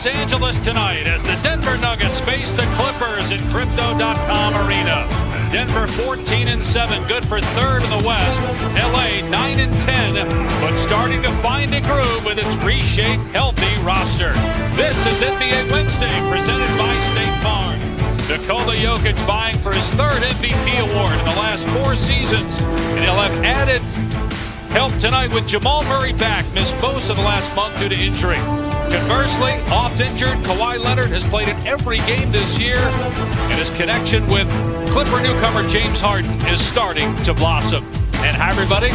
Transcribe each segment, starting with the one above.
Los Angeles tonight as the Denver Nuggets face the Clippers in Crypto.com Arena. Denver 14-7, good for third in the West. LA 9-10, but starting to find a groove with its reshaped, healthy roster. This is NBA Wednesday, presented by State Farm. Nikola Jokic vying for his third MVP award in the last 4 seasons, and he'll have added help tonight with Jamal Murray back, missed most of the last month due to injury. Conversely, oft injured, Kawhi Leonard has played in every game this year, and his connection with Clipper newcomer James Harden is starting to blossom. And hi everybody,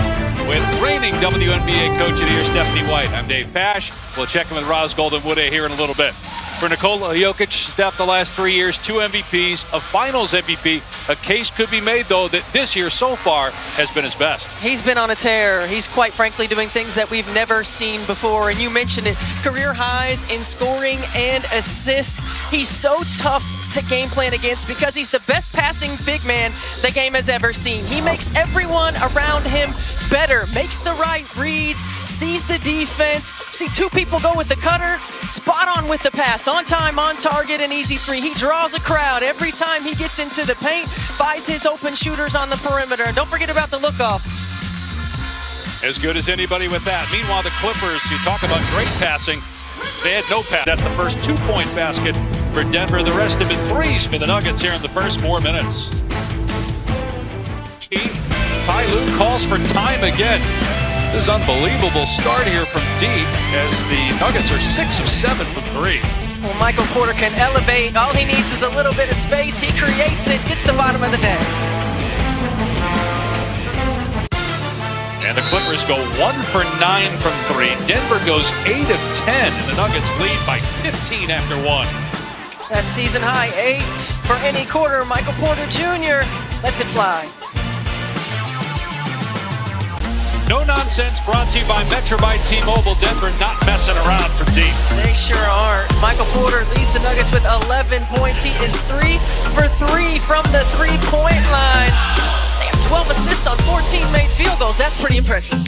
with reigning WNBA Coach of the Year Stephanie White, I'm Dave Pash. We'll check in with Roz Golden-Wood here in a little bit. For Nikola Jokic, Steph, the last 3 years, 2 MVPs, a Finals MVP. A case could be made, though, that this year so far has been his best. He's been on a tear. He's quite frankly doing things that we've never seen before. And you mentioned it, career highs in scoring and assists. He's so tough to game plan against because he's the best passing big man the game has ever seen. He makes everyone around him better, makes the right reads, sees the defense. See 2 people go with the cutter, spot on with the pass, on time, on target, and easy 3. He draws a crowd every time he gets into the paint, buys his open shooters on the perimeter. And don't forget about the look-off. As good as anybody with that. Meanwhile, the Clippers, you talk about great passing, they had no pass. That's the first 2-point basket for Denver. The rest have been threes for the Nuggets here in the first 4 minutes. Ty Lue calls for time again. This is unbelievable start here from Deet as the Nuggets are 6 of 7 from 3. Well, Michael Porter can elevate. All he needs is a little bit of space. He creates it, gets the bottom of the net. And the Clippers go 1 for 9 from 3. Denver goes 8 of 10, and the Nuggets lead by 15 after 1. That season high 8 for any quarter. Michael Porter Jr. lets it fly. No Nonsense brought to you by Metro by T-Mobile. Denver not messing around from deep. They sure aren't. Michael Porter leads the Nuggets with 11 points. He is 3 for 3 from the three-point line. They have 12 assists on 14 made field goals. That's pretty impressive.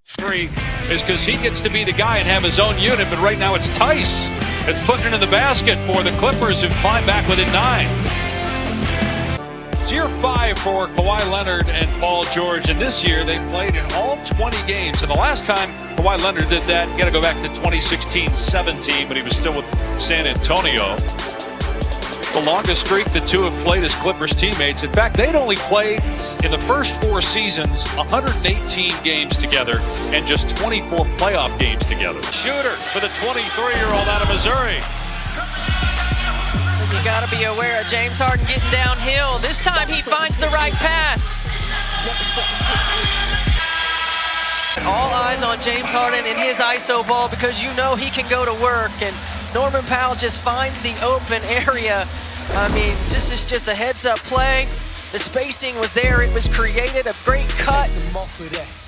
3 is because he gets to be the guy and have his own unit, but right now it's Tice that's putting it in the basket for the Clippers who climb back within 9. It's year 5 for Kawhi Leonard and Paul George, and this year they played in all 20 games. And the last time Kawhi Leonard did that, you got to go back to 2016-17, but he was still with San Antonio. It's the longest streak the two have played as Clippers teammates. In fact, they'd only played in the first 4 seasons 118 games together and just 24 playoff games together. Shooter for the 23-year-old out of Missouri. You got to be aware of James Harden getting downhill. This time he finds the right pass. All eyes on James Harden and his ISO ball because you know he can go to work. And Norman Powell just finds the open area. I mean, this is just a heads-up play. The spacing was there. It was created. A great cut.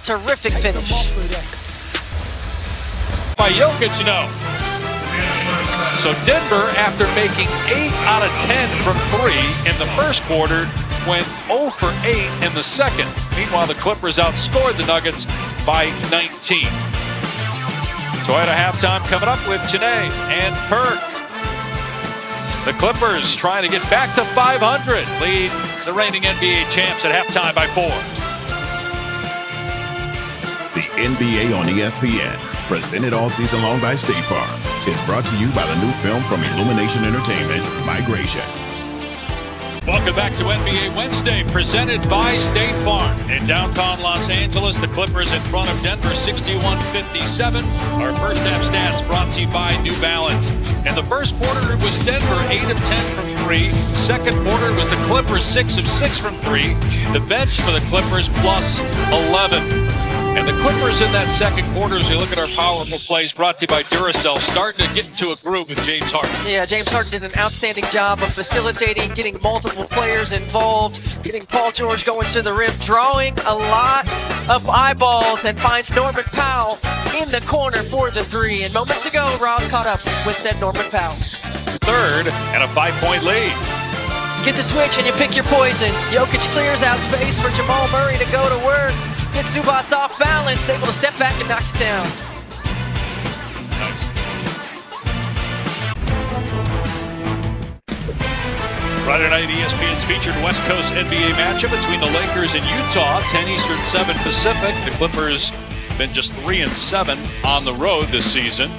Terrific finish. By Jokic, you know. So Denver, after making 8 out of 10 from 3 in the first quarter, went 0 for 8 in the second. Meanwhile, the Clippers outscored the Nuggets by 19. So at a halftime coming up with Janae and Perk. The Clippers trying to get back to 500. Lead the reigning NBA champs at halftime by 4. The NBA on ESPN, presented all season long by State Farm, is brought to you by the new film from Illumination Entertainment, Migration. Welcome back to NBA Wednesday, presented by State Farm. In downtown Los Angeles, the Clippers in front of Denver 61-57. Our first half stats brought to you by New Balance. In the first quarter, it was Denver 8 of 10 from 3. Second quarter was the Clippers 6 of 6 from 3. The bench for the Clippers plus 11. And the Clippers in that second quarter, as we look at our powerful plays, brought to you by Duracell, starting to get into a groove with James Harden. Yeah, James Harden did an outstanding job of facilitating, getting multiple players involved, getting Paul George going to the rim, drawing a lot of eyeballs, and finds Norman Powell in the corner for the 3. And moments ago, Ross caught up with said Norman Powell. Third and a 5-point lead. Get the switch and you pick your poison. Jokic clears out space for Jamal Murray to go to work. Gets Zubats off balance, able to step back and knock it down. Nice. Friday night, ESPN's featured West Coast NBA matchup between the Lakers and Utah, 10 Eastern, 7 Pacific. The Clippers been just 3-7 on the road this season.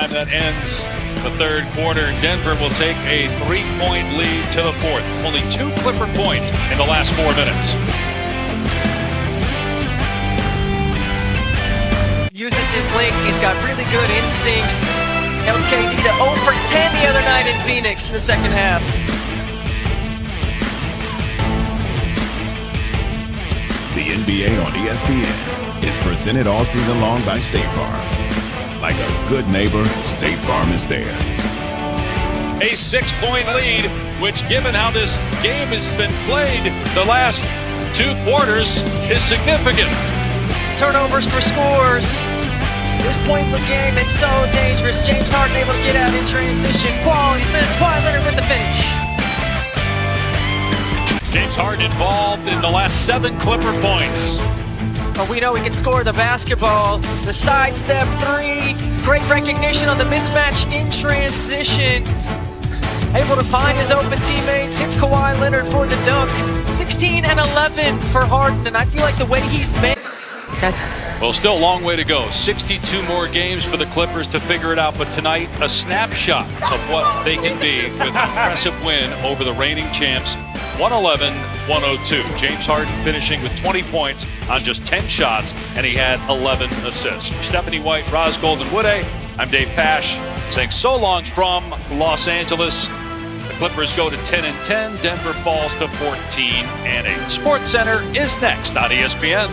And that ends the third quarter. Denver will take a 3-point lead to the fourth. Only 2 Clipper points in the last 4 minutes. Uses his length. He's got really good instincts. LKD to 0 for 10 the other night in Phoenix in the second half. The NBA on ESPN is presented all season long by State Farm. Like a good neighbor, State Farm is there. A 6-point lead, which given how this game has been played the last 2 quarters is significant. Turnovers for scores. This point in the game, it's so dangerous. James Harden able to get out in transition. Quality minutes. Kawhi Leonard with the finish. James Harden involved in the last 7 Clipper points. But we know he can score the basketball. The sidestep 3. Great recognition on the mismatch in transition. Able to find his open teammates. Hits Kawhi Leonard for the dunk. 16 and 11 for Harden. And I feel like the way he's made. Well, still a long way to go. 62 more games for the Clippers to figure it out. But tonight, a snapshot of what they can be with an impressive win over the reigning champs, 111-102. James Harden finishing with 20 points on just 10 shots, and he had 11 assists. Stephanie White, Roz Golden-Woode, I'm Dave Pash, saying so long from Los Angeles. The Clippers go to 10-10. Denver falls to 14-8. SportsCenter is next on ESPN.